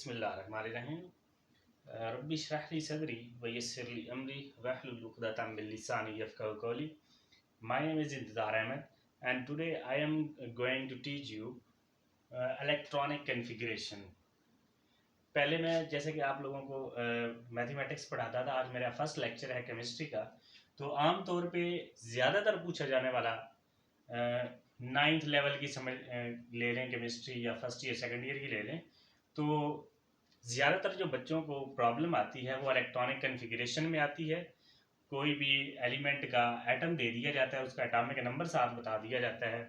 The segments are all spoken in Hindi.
बिस्मिल्लाहिर्रहमानिर्रहीम। रब्बि इश्रह ली सदरी व यस्सिर ली अमरी वहलुल उक़दतम मिन लिसानी यफ़क़हू क़ौली। My name is Intizar Ahmed and today I am going to teach you electronic configuration. पहले मैं जैसे कि आप लोगों को मैथमेटिक्स पढ़ाता था, आज मेरा फर्स्ट लेक्चर है केमिस्ट्री का। तो आम तौर पे ज़्यादातर पूछा जाने वाला 9th लेवल की समझ ले लें केमिस्ट्री, या फर्स्ट ईयर सेकंड ईयर की ले लें, तो ज़्यादातर जो बच्चों को प्रॉब्लम आती है वो इलेक्ट्रॉनिक कन्फिग्रेशन में आती है। कोई भी एलिमेंट का एटम दे दिया जाता है, उसका एटॉमिक नंबर साथ बता दिया जाता है,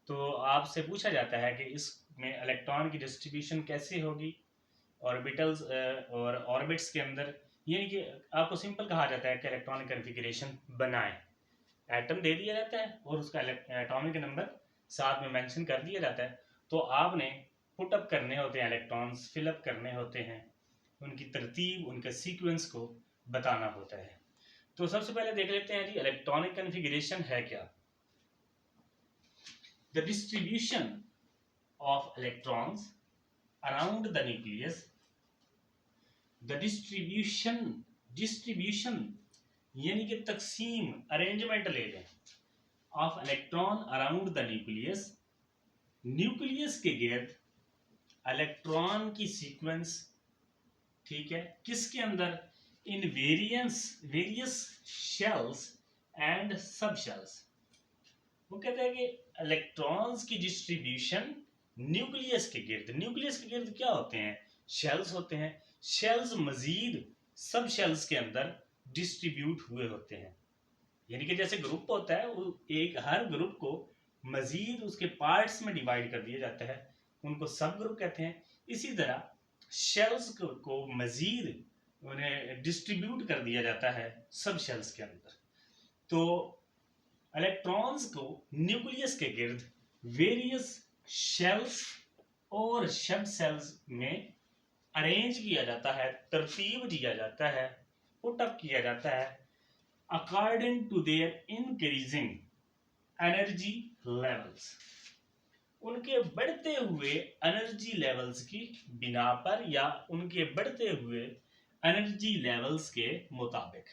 तो आपसे पूछा जाता है कि इसमें इलेक्ट्रॉन की डिस्ट्रीब्यूशन कैसे होगी ऑर्बिटल्स और ऑर्बिट्स के अंदर। यानी कि आपको सिंपल कहा जाता है कि इलेक्ट्रॉनिक कन्फिग्रेशन बनाएं। एटम दे दिया जाता है और उसका एटॉमिक नंबर साथ में मेंशन कर दिया जाता है, तो आपने पुटअप करने होते हैं, इलेक्ट्रॉन्स फिलअप करने होते हैं, उनकी तरतीब, उनके सीक्वेंस को बताना होता है। तो सबसे पहले देख लेते हैं जी इलेक्ट्रॉनिक कन्फिग्रेशन है क्या। The distribution of electrons around the nucleus. The distribution यानी कि तकसीम, अरेंजमेंट ले लें, of electron around the nucleus. Nucleus के गिर्द इलेक्ट्रॉन की सीक्वेंस, ठीक है, किसके अंदर? इन वेरियस शेल्स एंड सब शेल्स। वो कहते हैं कि इलेक्ट्रॉन्स की डिस्ट्रीब्यूशन न्यूक्लियस के गिर्द क्या होते हैं? शेल्स होते हैं। शेल्स मजीद सब शेल्स के अंदर डिस्ट्रीब्यूट हुए होते हैं। यानी कि जैसे ग्रुप होता है, वो एक हर ग्रुप को मजीद उसके पार्ट्स में डिवाइड कर दिया जाता है, उनको सब ग्रुप कहते हैं। इसी तरह शेल्स को मजीद उन्हें डिस्ट्रीब्यूट कर दिया जाता है सब शेल्स के अंदर। तो इलेक्ट्रॉन्स को न्यूक्लियस के गिर्द वेरियस शेल्स और सब सेल्स में अरेंज किया जाता है, तरतीब दिया जाता है, पुटअप किया जाता है according to their increasing energy levels. उनके बढ़ते हुए एनर्जी लेवल्स की बिना पर, या उनके बढ़ते हुए एनर्जी लेवल्स के मुताबिक।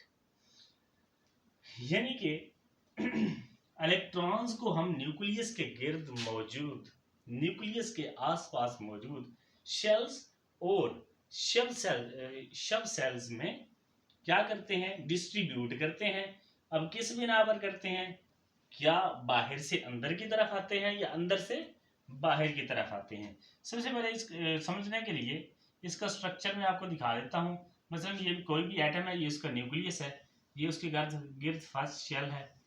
यानी कि इलेक्ट्रॉन्स को हम न्यूक्लियस के गिर्द मौजूद, न्यूक्लियस के आसपास मौजूद शेल्स और सब सेल्स में क्या करते हैं? डिस्ट्रीब्यूट करते हैं। अब किस बिना पर करते हैं? क्या बाहर से अंदर की तरफ आते हैं या अंदर से बाहर की तरफ आते हैं? सबसे पहले इस समझने के लिए इसका स्ट्रक्चर मैं आपको दिखा देता हूँ। मसलन ये कोई भी एटम है, ये इसका न्यूक्लियस है, ये उसके गिर्द फर्स्ट शेल है,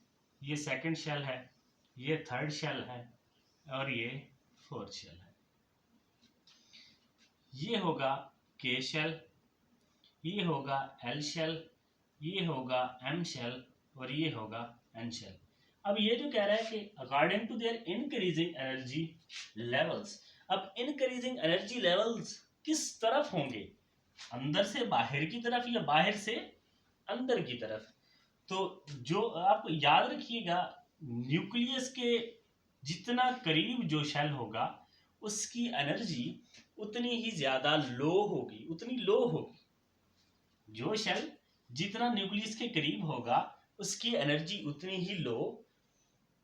ये सेकंड शेल है, ये थर्ड शेल है और ये फोर्थ शेल है। ये होगा के शेल, ये होगा एल शेल, ये होगा एम शेल और ये होगा एन शेल। अब ये जो कह रहा है कि according to their increasing energy levels. अब इंक्रीजिंग एनर्जी लेवल्स किस तरफ होंगे? अंदर से बाहर की तरफ या बाहर से अंदर की तरफ? तो जो आप याद रखिएगा, न्यूक्लियस के जितना करीब जो शेल होगा उसकी एनर्जी उतनी ही ज्यादा लो होगी, उतनी लो होगी। जो शेल जितना न्यूक्लियस के करीब होगा उसकी एनर्जी उतनी ही लो,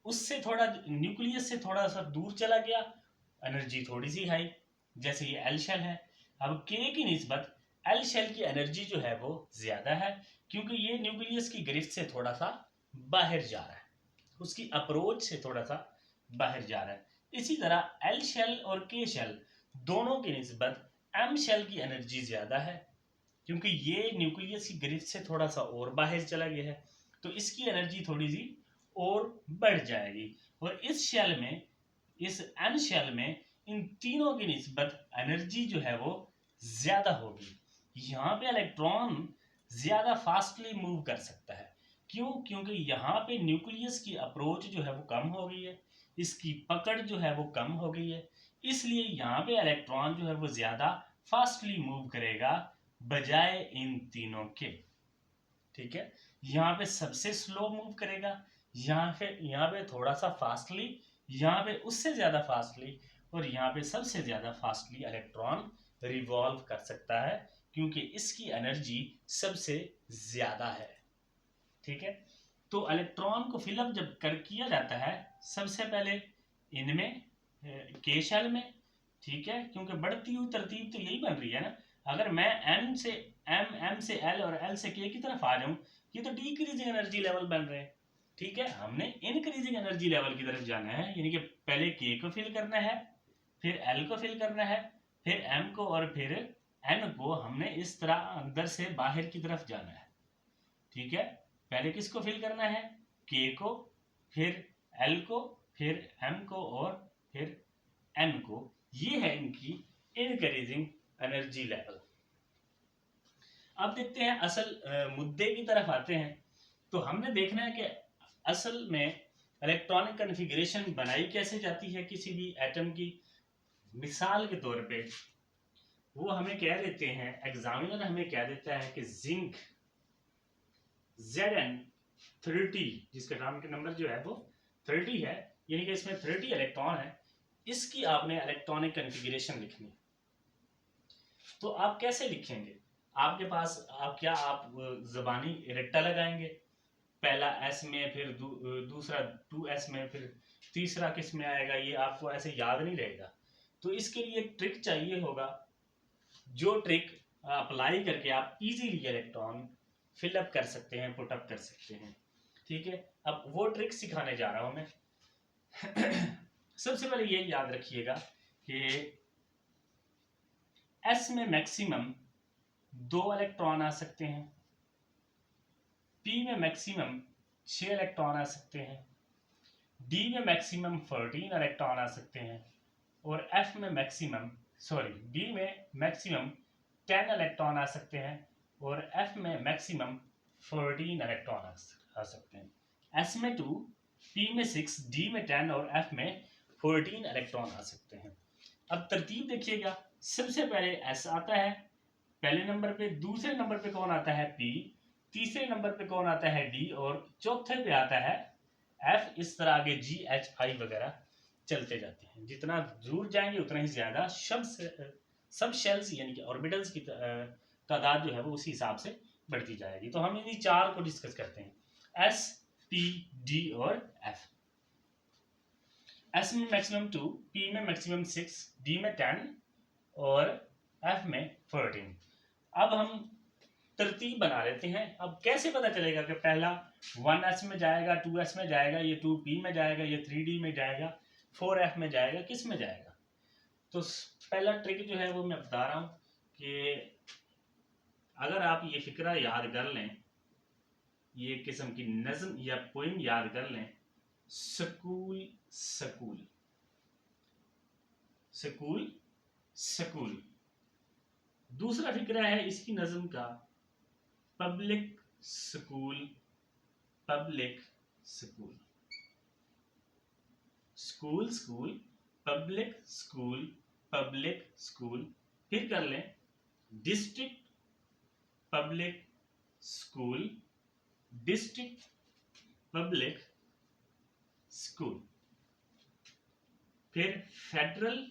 उससे थोड़ा न्यूक्लियस से थोड़ा सा दूर चला गया, एनर्जी थोड़ी सी हाई। जैसे ये एल शेल है, अब के की निस्बत एल शेल की एनर्जी जो है वो ज्यादा है, क्योंकि ये न्यूक्लियस की गिरफ्त से थोड़ा सा बाहर जा रहा है, उसकी अप्रोच से थोड़ा सा बाहर जा रहा है। इसी तरह एल शेल और के शेल दोनों की निस्बत एम शेल की एनर्जी ज्यादा है, क्योंकि ये न्यूक्लियस की गिरफ्त से थोड़ा सा और बाहर चला गया है, तो इसकी एनर्जी थोड़ी सी और बढ़ जाएगी। और इस शेल में, इस एन शेल में इन तीनों की निस्बत एनर्जी जो है वो ज्यादा होगी। यहाँ पे इलेक्ट्रॉन ज्यादा फास्टली मूव कर सकता है। क्यों? क्योंकि यहाँ पे न्यूक्लियस की अप्रोच जो है वो कम हो गई है, इसकी पकड़ जो है वो कम हो गई है, इसलिए यहाँ पे इलेक्ट्रॉन जो है वो ज्यादा फास्टली मूव करेगा बजाय इन तीनों के। ठीक है, यहाँ पे सबसे स्लो मूव करेगा, यहाँ पे थोड़ा सा फास्टली, यहाँ पे उससे ज्यादा फास्टली, और यहाँ पे सबसे ज्यादा फास्टली इलेक्ट्रॉन रिवॉल्व कर सकता है, क्योंकि इसकी एनर्जी सबसे ज्यादा है। ठीक है, तो इलेक्ट्रॉन को फिलअप जब कर किया जाता है सबसे पहले इनमें के शेल में, ठीक है, क्योंकि बढ़ती हुई तरतीब तो यही बन रही है ना। अगर मैं एम से एम से एल और एल से के की तरफ आ जाऊं, ये तो डिक्रीजिंग एनर्जी लेवल बन रहे हैं। ठीक है, हमने इंक्रीजिंग एनर्जी लेवल की तरफ जाना है, यानी कि पहले के को फिल करना है, फिर एल को फिल करना है, फिर एम को, और फिर एन को। हमने इस तरह अंदर से बाहर की तरफ जाना है। ठीक है, पहले किसको फिल करना है, के को, फिर एल को, फिर एम को, और फिर एन को। ये है इनकी इनक्रीजिंग एनर्जी लेवल। अब देखते हैं असल मुद्दे की तरफ आते हैं। तो हमने देखना है कि असल में इलेक्ट्रॉनिक कन्फिग्रेशन बनाई कैसे जाती है किसी भी एटम की। मिसाल के तौर पे वो हमें कह देते हैं, एग्जामिनर हमें कह देता है कि जिंक Zn30, जिसका एटॉमिक नंबर जो है वो 30 है, यानी कि इसमें 30 इलेक्ट्रॉन है, इसकी आपने इलेक्ट्रॉनिक कन्फिग्रेशन लिखनी है। तो आप कैसे लिखेंगे, आपके पास आप जबानी रट्टा लगाएंगे, पहला एस में, फिर दूसरा 2s में, फिर तीसरा किस में आएगा, ये आपको ऐसे याद नहीं रहेगा। तो इसके लिए एक ट्रिक चाहिए होगा, जो ट्रिक अप्लाई करके आप इजीली इलेक्ट्रॉन फिलअप कर सकते हैं, पुटअप कर सकते हैं। ठीक है, अब वो ट्रिक सिखाने जा रहा हूं मैं। सबसे पहले ये याद रखिएगा कि एस में मैक्सिमम 2 इलेक्ट्रॉन आ सकते हैं, पी में मैक्सिमम 6 इलेक्ट्रॉन आ सकते हैं, डी में मैक्सिमम 14 इलेक्ट्रॉन आ सकते हैं, और एफ में डी में मैक्सिमम 10 इलेक्ट्रॉन आ सकते हैं, और एफ में मैक्सिमम 14 इलेक्ट्रॉन आ सकते हैं। एस में 2, पी में 6, डी में 10 और एफ में 14 इलेक्ट्रॉन आ सकते हैं। अब तरतीब देखिएगा, सबसे पहले एस आता है पहले नंबर पे, दूसरे नंबर पे कौन आता है, पी, तीसरे नंबर पे कौन आता है, डी, और चौथे पे आता है एफ। इस तरह आगे जी, एच, आई वगैरह चलते जाते हैं। जितना दूर जाएंगे उतना ही ज्यादा सब शेल्स यानी कि ऑर्बिटल्स की तादाद जो है वो उसी हिसाब से बढ़ती जाएगी। तो हम इन्हीं 4 को डिस्कस करते हैं, एस, पी, डी और एफ। एस में मैक्सिमम 2, पी में मैक्सिमम 6, डी में 10 और एफ में 14। अब हम तरतीब बना लेते हैं। अब कैसे पता चलेगा कि पहला 1s में जाएगा, 2s में जाएगा, ये 2p में जाएगा, ये 3d में जाएगा, 4f में जाएगा, किस में जाएगा। तो पहला ट्रिक जो है वो मैं बता रहा हूं कि अगर आप ये फिक्रा याद कर लें, ये किस्म की नज्म या पोइम याद कर लें, स्कूल स्कूल स्कूल स्कूल। दूसरा फिक्रा है इसकी नज्म का, public school public school, school school public school public school. फिर कर लें district public school district public school. फिर federal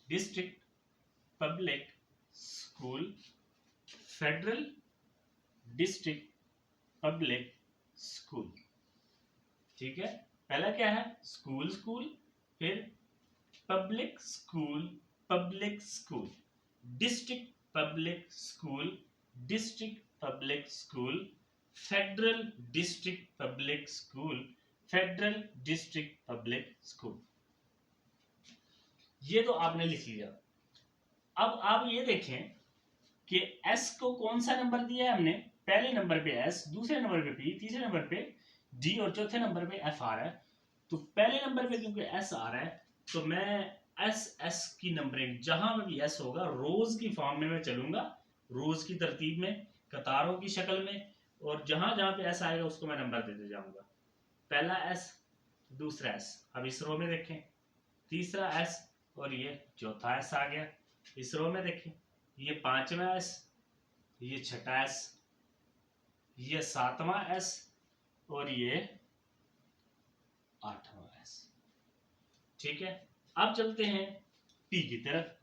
district public school federal district public school. ठीक है, पहला क्या है, स्कूल स्कूल, फिर public school public school, district public school district public school, federal district public school federal district public school. ये तो आपने लिख लिया। अब आप ये देखें कि एस को कौन सा नंबर दिया है हमने, पहले नंबर पे एस, दूसरे नंबर पे पी, तीसरे नंबर पे डी और चौथे नंबर पे एफ आ रहा है। तो पहले नंबर पे क्योंकि एस आ रहा है तो मैं एस की नंबरिंग जहां में भी एस होगा रोज की फॉर्म में मैं चलूंगा, रोज की तरतीब में, कतारों की शक्ल में, और जहां जहां पे एस आएगा उसको मैं नंबर देते जाऊंगा। पहला एस, दूसरा एस। अब इस रो में देखें, तीसरा एस और ये चौथा एस आ गया। इस रो में देखें, ये 5वां एस, ये 6ठा एस, ये 7वां एस और ये 8वां एस। ठीक है, अब चलते हैं पी की तरफ।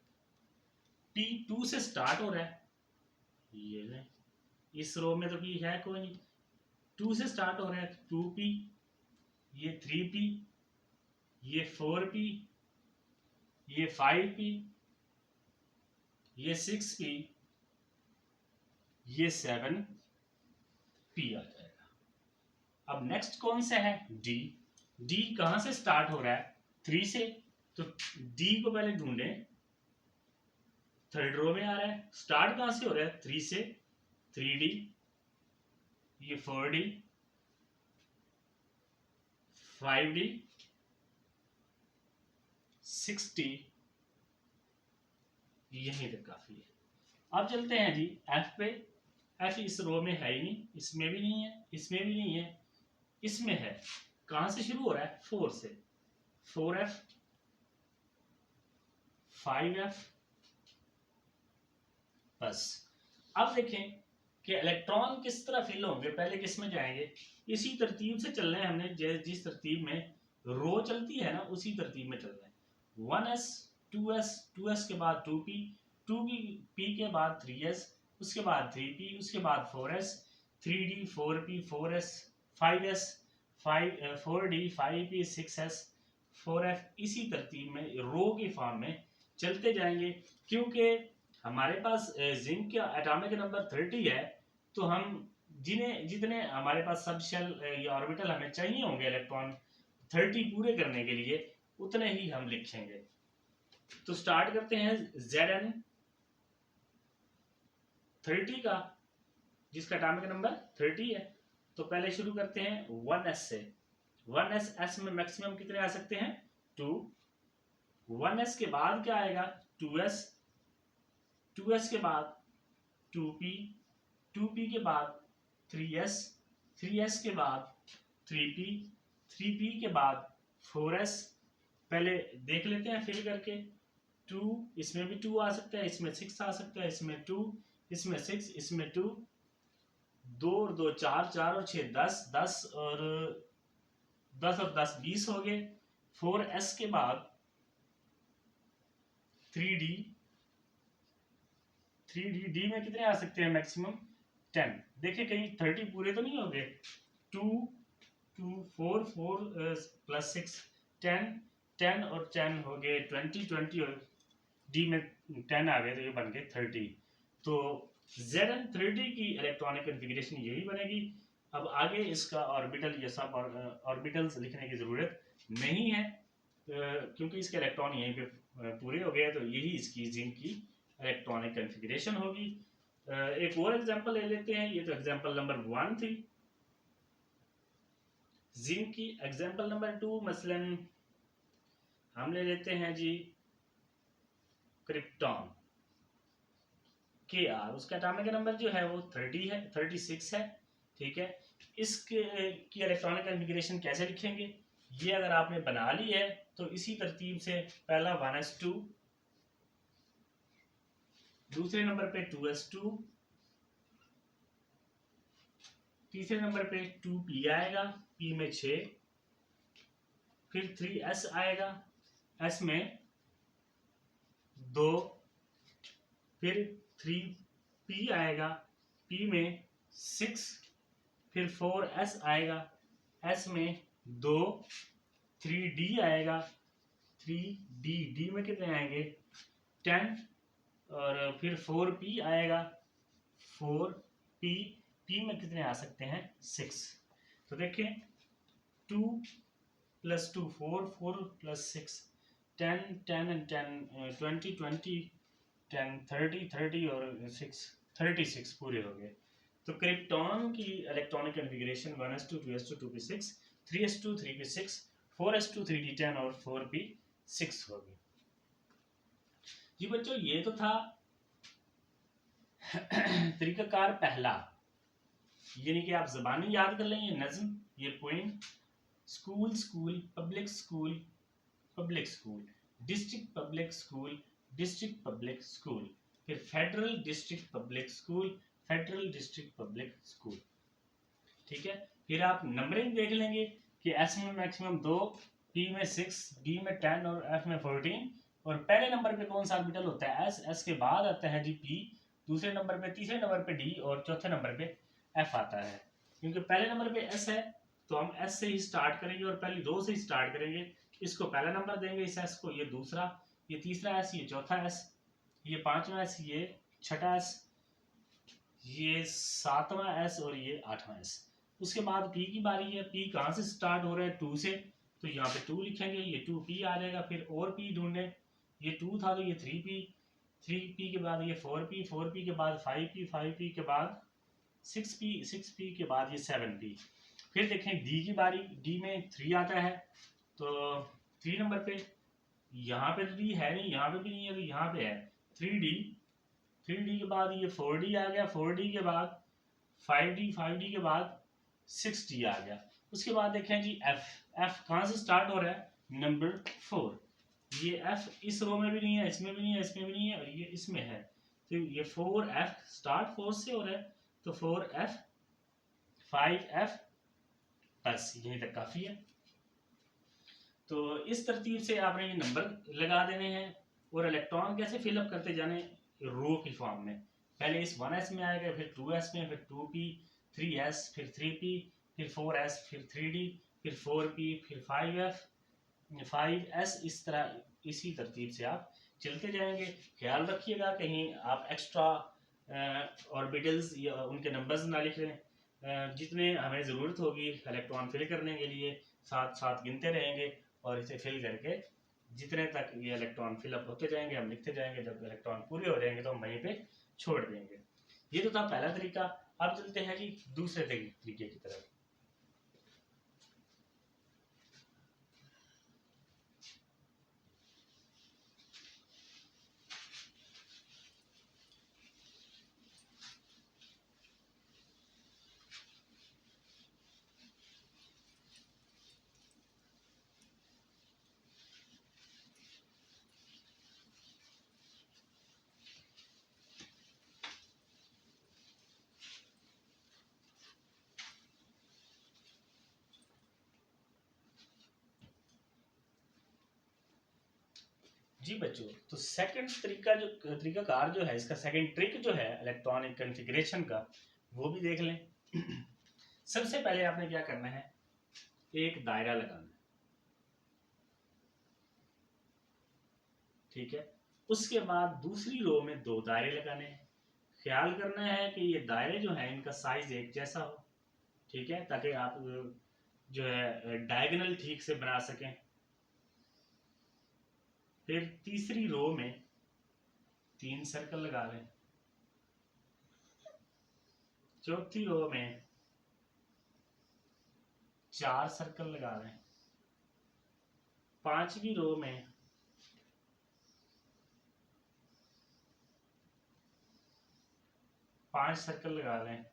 P 2 से स्टार्ट हो रहा है, ये ले, इस रो में तो P है कोई नहीं, 2 से स्टार्ट हो रहा है, 2P, ये 3P, ये 4P, ये 5P, ये 6P, ये 7P आ जाएगा। अब नेक्स्ट कौन सा है, D। D कहां से स्टार्ट हो रहा है, 3 से, तो D को पहले ढूंढें, थर्ड रो में आ रहा है, स्टार्ट कहां से हो रहा है, 3 से, 3D, ये 4D, 5D, 6D, यहीं तक काफी है। अब चलते हैं जी F पे। F इस रो में है ही नहीं, इसमें भी नहीं है, इसमें भी नहीं है, इसमें है। कहां से शुरू हो रहा है, 4 से, 4F, 5F, बस। अब देखें कि इलेक्ट्रॉन किस तरह फिल होंगे, पहले किस में जाएंगे, इसी तरतीब से चलना है हमने, जिस तरतीब में रो चलती है ना, उसी तरतीब में चलना है। 1s, 2s, 2s के बाद 2p, 2p के बाद 3s, उसके बाद 3p, उसके बाद 4s, 3d, 4p, 4s, 5s, 4d, 5p, 6s, 4f, इसी तरतीब में रो की फॉर्म में चलते जाएंगे। क्योंकि हमारे पास जिंक का एटॉमिक नंबर 30 है, तो हम जितने हमारे पास सब शेल या ऑर्बिटल हमें चाहिए होंगे इलेक्ट्रॉन 30 पूरे करने के लिए, उतने ही हम लिखेंगे। तो स्टार्ट करते हैं Zn 30 का, जिसका एटॉमिक नंबर 30 है। तो पहले शुरू करते हैं 1s से। 1s, s में मैक्सिमम कितने आ सकते हैं, 2। 1s के बाद क्या आएगा, 2s, 2s के बाद 2p, 2p के बाद 3s, 3s के बाद 3p, 3p के बाद 4s। पहले देख लेते हैं फिल करके, 2, इसमें भी 2 आ सकता है, इसमें 6 आ सकता है, इसमें 2, इसमें 6, इसमें 2, 2 और 2 4, 4 और 6 10, 10 और 10 20 हो गए। 4s के बाद 3d, 3d में कितने आ सकते हैं मैक्सिमम, 10। देखिए कहीं 30 पूरे तो नहीं हो गए, 2 2 4 4 प्लस 6 10, 10 और 10 हो गए 20, 20 और डी में 10 आ गए, तो ये बन गए 30। तो Zn 30 की इलेक्ट्रॉनिक कॉन्फ़िगरेशन यही बनेगी। अब आगे इसका ऑर्बिटल या सब ऑर्बिटल्स लिखने की ज़रूरत नहीं है, क्योंकि इसके इलेक्ट्रॉन यहीं पे पूरे हो गए, तो यही इसकी जिंक की इलेक्ट्रॉनिक कॉन्फ़िगरेशन होगी। एक और एग्जांपल ले लेते हैं, ये तो एग्जांपल नंबर 1 थी। जिंक की एग्जांपल नंबर 2 मसलन हम ले लेते हैं जी क्रिप्टॉन Kr, उसका एटॉमिक नंबर जो है वो 30 है, 36 है, ठीक है। इसके की इलेक्ट्रॉनिक कॉन्फ़िगरेशन कैसे लिखेंगे, ये अगर आपने बना ली है तो इसी तरतीब से पहला 1s2, दूसरे नंबर पे 2s2, तीसरे नंबर पे 2p आएगा, p में 6, फिर 3s आएगा, s में 2, फिर 3p आएगा, p में 6, फिर 4s आएगा, s में 2, 3d आएगा, 3d में कितने आएंगे 10, और फिर 4p आएगा, 4p, p में कितने आ सकते हैं 6। तो देखें 2 + 2 4, 4 + 6 10, 10 and 10 20, 20 10 30, 30 और 6 36 पूरे हो गए। तो क्रिप्टॉन की electronic configuration 1s2 2s2 2p6 3s2 3p6 4s2 3d10 और 4p6 हो गई। जी बच्चों, ये तो था तरीकाकार पहला, यानी कि आप ज़बानी याद कर लें, ये नज़्म, ये poem. School school, public school, public school, district public school, district public school, फिर federal district public school, federal district public school, ठीक है। फिर आप नंबरिंग देख लेंगे कि एस में मैक्सिमम 2, पी में 6, डी में 10 और एफ में 14 और पहले नंबर पे कौन सा ऑर्बिटल होता है एस, एस के बाद आता है जी पी, दूसरे नंबर पे, तीसरे नंबर पे डी और चौथे नंबर पे एफ आता है। क्योंकि पहले नंबर पे एस है तो हम एस से ही स्टार्ट करेंगे और पहली रो से ही स्टार्ट करेंगे। इसको पहला नंबर देंगे इस एस को, ये दूसरा, ये तीसरा एस, ये चौथा एस, ये पांचवा एस, ये छठा एस, ये सातवां एस और ये आठवां एस। उसके बाद पी की बारी है। पी कहाँ से स्टार्ट हो रहा है? टू से, तो यहाँ पे 2 लिखेंगे, ये 2p आ जाएगा। फिर और p ढूंढे, ये 2 था तो ये 3p, 3p के बाद ये 4p, 4p के बाद 5p, 5p के बाद 6p, 6p के बाद ये 7p। फिर देखें d की बारी, d में 3 आता है तो 3 नंबर पे, यहाँ पे तो d है नहीं, यहाँ पे भी नहीं है, तो यहाँ पे है 3d, 3d के बाद ये 4d आ गया, 4d के बाद 5d, 5d के बाद 6d आ गया। उसके बाद देखें जी f, f कहाँ से स्टार्ट हो रहा है? नंबर 4। ये f इस रो में भी नहीं है, इसमें भी नहीं है, इसमें भी नहीं है और ये इसमें है, तो ये 4f स्टार्ट 4 से हो रहा है, तो 4f 5f बस यहीं तक काफी है। तो इस तरतीब से आपने ये नंबर लगा देने हैं और इलेक्ट्रॉन कैसे फिलअप करते जाने रो की फॉर्म में। पहले इस 1s में आएगा, फिर 2s में, फिर 2p, 3s, फिर 3p, फिर 4s, फिर 3d, फिर 4p, फिर 5f, 5s, इस तरह इसी तरतीब से आप चलते जाएंगे। ख्याल रखिएगा कहीं आप एक्स्ट्रा ऑर्बिटल्स या उनके नंबर्स ना लिख लें। जितने हमें ज़रूरत होगी इलेक्ट्रॉन फिल करने के लिए साथ साथ गिनते रहेंगे और इसे फिल करके जितने तक ये इलेक्ट्रॉन फिलअप होते जाएंगे हम लिखते जाएंगे। जब इलेक्ट्रॉन पूरे हो जाएंगे तो हम वहीं पे छोड़ देंगे। ये तो था पहला तरीका। अब चलते हैं जी दूसरे तरीके की तरफ। जी बच्चों, तो सेकंड तरीकाकार जो है, इसका सेकंड ट्रिक जो है इलेक्ट्रॉनिक कॉन्फ़िगरेशन का, वो भी देख लें। सबसे पहले आपने क्या करना है, एक दायरा लगाना है, ठीक है। उसके बाद दूसरी रो में 2 दायरे लगाने हैं। ख्याल करना है कि ये दायरे जो हैं इनका साइज एक जैसा हो, ठीक है, ताकि आप जो है डायगोनल ठीक से बना सकें। फिर तीसरी रो में 3 सर्कल लगा लें, चौथी रो में 4 सर्कल लगा लें, पांचवी रो में 5 सर्कल लगा लें,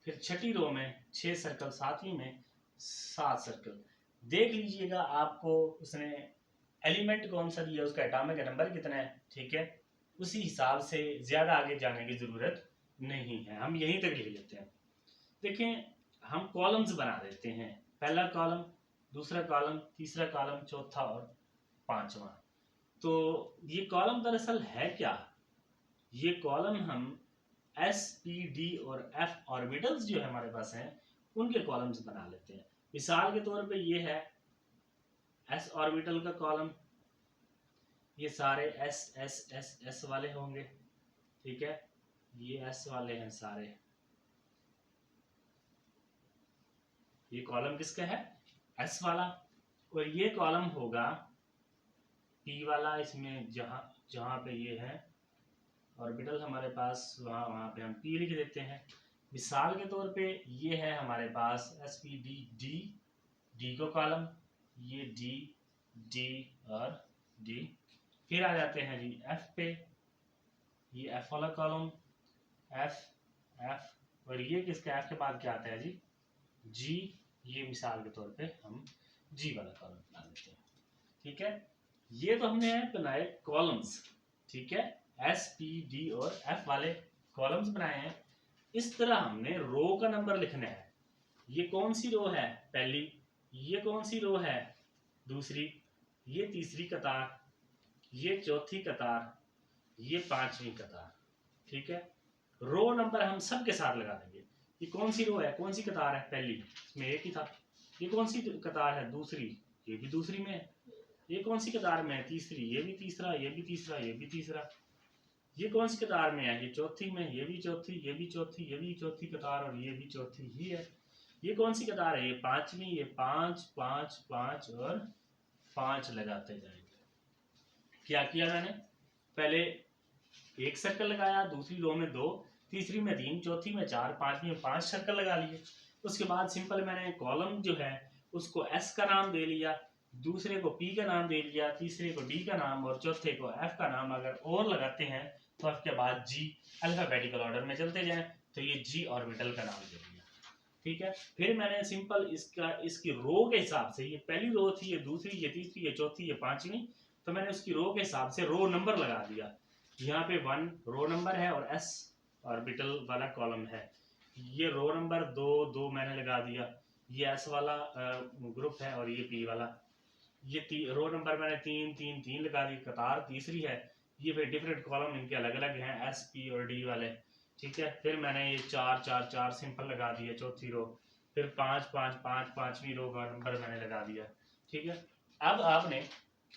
फिर छठी रो में 6 सर्कल, सातवीं में 7 सर्कल। देख लीजिएगा आपको उसने एलिमेंट कौन सा दिया, उसका एटॉमिक नंबर कितना है, ठीक है। उसी हिसाब से ज्यादा आगे जाने की जरूरत नहीं है, हम यहीं तक लिख लेते हैं। देखें हम कॉलम्स बना देते हैं, पहला कॉलम, दूसरा कॉलम, तीसरा कॉलम, चौथा और पांचवा। तो ये कॉलम दरअसल है क्या, ये कॉलम हम S, P, D और F ऑर्बिटल्स जो है हमारे पास हैं उनके कॉलम्स बना लेते हैं। मिसाल के तौर पे ये है S ऑर्बिटल का कॉलम, ये सारे S S S S वाले होंगे, ठीक है, ये S वाले हैं सारे। ये कॉलम किसका है? S वाला। और ये कॉलम होगा P वाला, इसमें जहां जहां पे ये है ऑर्बिटल हमारे पास, वहां पे हम P लिख देते हैं। मिसाल के तौर पे ये है हमारे पास S P D D, D को कॉलम, ये D D और D। फिर आ जाते हैं जी F पे, ये F वाला कॉलम, F F और ये किसका, F के बाद क्या आता है जी G। ये मिसाल के तौर पे हम G वाला कॉलम बना देते हैं, ठीक है। ये तो हमने बनाए कॉलम्स, ठीक है, S P D और F वाले कॉलम्स बनाए हैं। इस तरह हमने रो का नंबर लिखना है। ये कौन सी रो है? पहली। ये कौन सी रो है? दूसरी। ये तीसरी कतार, ये चौथी कतार, ये पांचवी कतार। ठीक है, रो नंबर हम सब के साथ लगा देंगे। ये कौन सी रो है, कौन सी कतार है, पहली, इसमें एक ही था। ये कौन सी कतार है, दूसरी, ये भी दूसरी में है। ये कौन सी कतार में है, तीसरी, ये भी तीसरा, ये भी तीसरा, ये भी तीसरा। ये कौन सी कतार में है, ये चौथी में, ये भी चौथी, ये भी चौथी, ये भी चौथी कतार, और ये भी चौथी ही है। ये कौन सी कतार है, ये पांचवी, ये पांच पांच पांच और पांच लगाते जाएंगे। क्या किया मैंने, पहले एक सर्कल लगाया, दूसरी रो में 2, तीसरी में 3, चौथी में 4, पांचवी में 5 सर्कल लगा लिए। उसके बाद सिंपल मैंने कॉलम जो है उसको एस का नाम दे लिया, दूसरे को पी का नाम दे लिया, तीसरे को डी का नाम और चौथे को एफ का नाम। अगर और लगाते हैं तो एफ के बाद जी, अल्फाबेटिकल ऑर्डर में चलते जाएं तो ये जी ऑर्बिटल का नाम दे दिया। ठीक है, फिर मैंने सिंपल इसकी रो के हिसाब से, ये पहली रो थी, ये दूसरी, ये तीसरी, ये चौथी, ये पांचवी, तो मैंने उसकी रो के हिसाब से रो नंबर लगा दिया। यहाँ पे 1 रो नंबर है और एस ऑर्बिटल वाला कॉलम है। ये रो नंबर 2 2 मैंने लगा दिया, ये एस वाला ग्रुप है और ये पी वाला। ये रो नंबर मैंने 3 3 3 लगा दी, कतार तीसरी है। ये फिर डिफरेंट कॉलम इनके अलग अलग हैं, एस पी और डी वाले। ठीक है, फिर मैंने ये 4 4 4 सिंपल लगा दिए चौथी रो, फिर 5 5 5 पांचवी रो का नंबर मैंने लगा दिया। ठीक है, अब आपने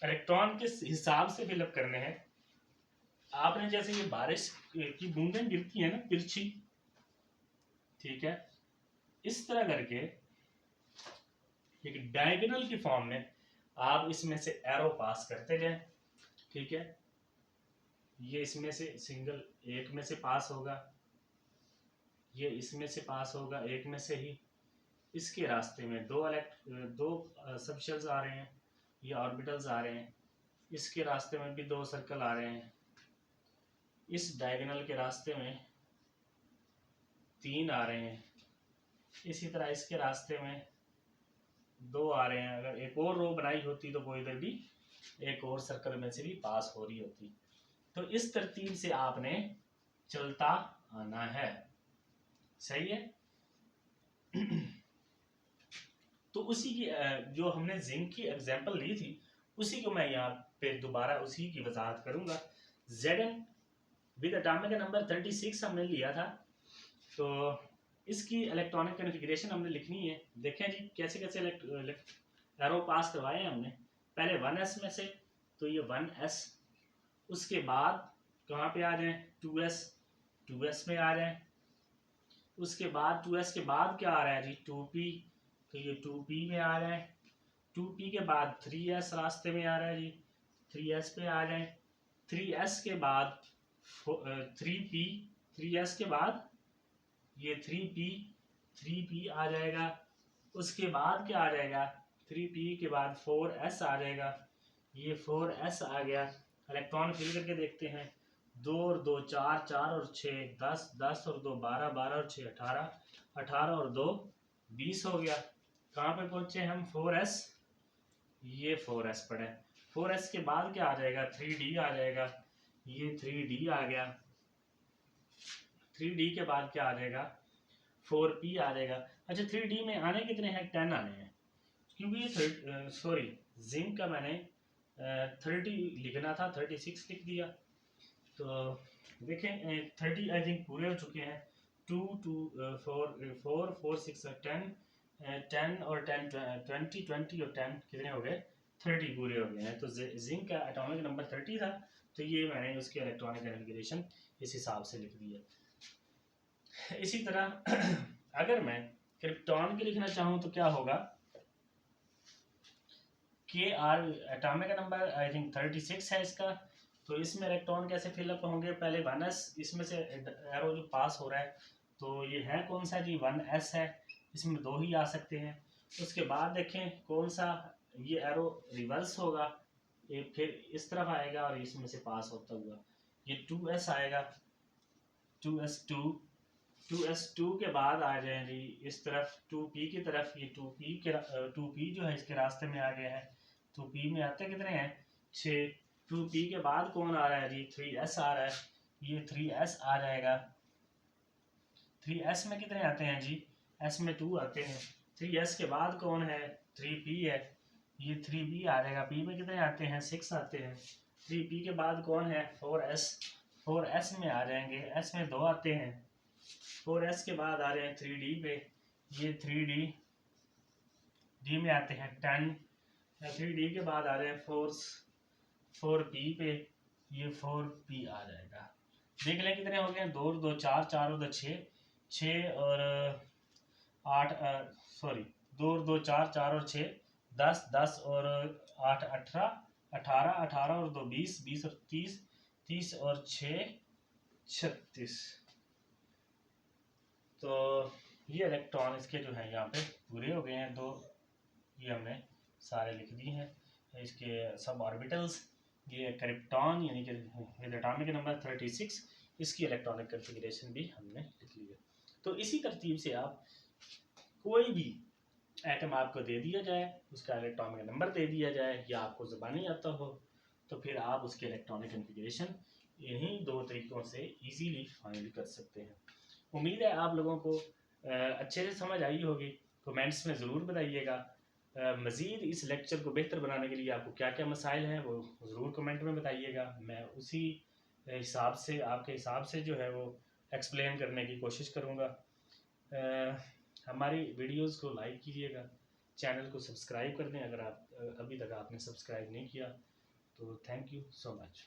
इलेक्ट्रॉन के हिसाब से फिलअप करने हैं। आपने जैसे ये बारिश की बूंदें गिरती है ना, तिरछी, ठीक है, इस तरह करके एक डायगोनल की फॉर्म में आप इसमें से एरो पास करते जाएं। ठीक है, ये इसमें से सिंगल एक में से पास होगा, ये इसमें से पास होगा एक में से ही। इसके रास्ते में दो सब शेल्स आ रहे हैं, ये ऑर्बिटल्स आ रहे हैं। इसके रास्ते में भी 2 सर्कल आ रहे हैं। इस डायगोनल के रास्ते में 3 आ रहे हैं। इसी तरह इसके रास्ते में 2 आ रहे हैं। अगर एक और रो बनाई होती तो वो इधर भी एक और सर्कल में से भी पास हो रही होती। तो इस तरतीब से आपने चलता आना है। सही है। तो उसी की जो हमने जिंक की एग्जांपल ली थी, उसी को मैं यहाँ पे दोबारा उसी की वजाहत करूंगा। Zn विद एटॉमिक नंबर 36 हमने लिया था, तो इसकी इलेक्ट्रॉनिक कॉन्फ़िगरेशन हमने लिखनी है। देखें जी कैसे कैसे एरो पास करवाए हैं हमने। पहले 1s में से, तो ये 1s, उसके बाद कहाँ पे आ जाए, 2s में आ जाए। उसके बाद 2s के बाद क्या आ रहा है जी, 2p, तो ये 2p में आ रहा है। 2p के बाद 3s रास्ते में आ रहा है जी, 3s पे आ जाए। 3s के बाद 3p, 3s के बाद ये 3p आ जाएगा। उसके बाद क्या आ जाएगा, 3p के बाद 4s आ जाएगा। ये 4s आ गया। इलेक्ट्रॉन फिल करके देखते हैं। 2 और 2 4, 4 और 6 10, 10 और 2 12, 12 और 6 18, 18 और 2 20 हो गया। कहाँ पे पहुंचे हम, 4s, ये 4s पड़े। 4s के बाद क्या आ जाएगा, 3d आ जाएगा। ये 3d आ गया। 3d के बाद क्या आ जाएगा, 4p आ जाएगा। अच्छा 3d में आने कितने हैं, 10 आने हैं, क्योंकि ये सॉरी जिंक का मैंने 30 लिखना था, 36 लिख दिया। तो देखें 30 आई थिंक पूरे हो चुके हैं। 2 2 4 4 6 10 10 और 10 20 20 और 10 कितने हो गए, 30 पूरे हो गए हैं। तो जिंक का एटॉमिक नंबर 30 था, तो ये मैंने उसकी इलेक्ट्रॉनिक कॉन्फ़िगरेशन इस हिसाब से लिख दी है। इसी तरह अगर मैं क्रिप्टॉन की लिखना चाहूँ तो क्या होगा, K R atomic number I think 36 है इसका। तो इसमें इलेक्ट्रॉन कैसे फिलअप होंगे, पहले 1s, इसमें से एरो जो पास हो रहा है, तो ये है कौन सा जी, 1s है, इसमें 2 ही आ सकते हैं। उसके बाद देखें कौन सा, ये एरो रिवर्स होगा, ये फिर इस तरफ आएगा और इसमें से पास होता हुआ ये 2s आएगा। 2s2 के बाद आ जाए जी इस तरफ 2p की तरफ। ये 2p जो है इसके रास्ते में आ गया है। 2p में आते कितने हैं, 6। 2p के बाद कौन आ रहा है जी, 3s आ रहा है, ये 3s आ जाएगा। 3s में कितने आते हैं जी, s में 2 आते हैं। 3s के बाद कौन है, 3p है, ये 3b आ जाएगा। p में कितने आते हैं, 6 आते हैं। 3p के बाद कौन है, 4s। 4s में आ जाएंगे, s में 2 आते हैं। 4s के बाद आ रहे हैं 3d पे, ये 3d, d में आते हैं 10। 3d के बाद आ रहे हैं 4p पे, ये 4p आ जाएगा। देख लें कितने हो गए, 2 और 2 4, 4 और 2 6, 6 और 8, सॉरी 2 और 2 4, 4 और 6 10, 10 और 8 18, 18, 18 और 2 20, 20 और 30, 30 और 6 36। तो ये इलेक्ट्रॉन इसके जो है यहाँ पे पूरे हो गए हैं। दो ये हमने सारे लिख दिए हैं इसके सब ऑर्बिटल्स। ये क्रिप्टॉन यानी कि विद एटॉमिक नंबर 36, इसकी इलेक्ट्रॉनिक कॉन्फ़िगरेशन भी हमने लिख ली है। तो इसी तरतीब से आप कोई भी एटम आपको दे दिया जाए, उसका इलेक्ट्रॉनिक नंबर दे दिया जाए, या आपको ज़बानी आता हो, तो फिर आप उसके इलेक्ट्रॉनिक कॉन्फ़िगरेशन इन्हीं 2 तरीक़ों से इजीली फाइंड कर सकते हैं। उम्मीद है आप लोगों को अच्छे से समझ आई होगी। कमेंट्स में ज़रूर बताइएगा। मज़ीद इस लेक्चर को बेहतर बनाने के लिए आपको क्या क्या मसाइल हैं वो ज़रूर कमेंट में बताइएगा। मैं उसी हिसाब से, आपके हिसाब से जो है वो एक्सप्लेन करने की कोशिश करूँगा। हमारी वीडियोस को लाइक कीजिएगा, चैनल को सब्सक्राइब कर दें अगर आप अभी तक आपने सब्सक्राइब नहीं किया तो। Thank you so much.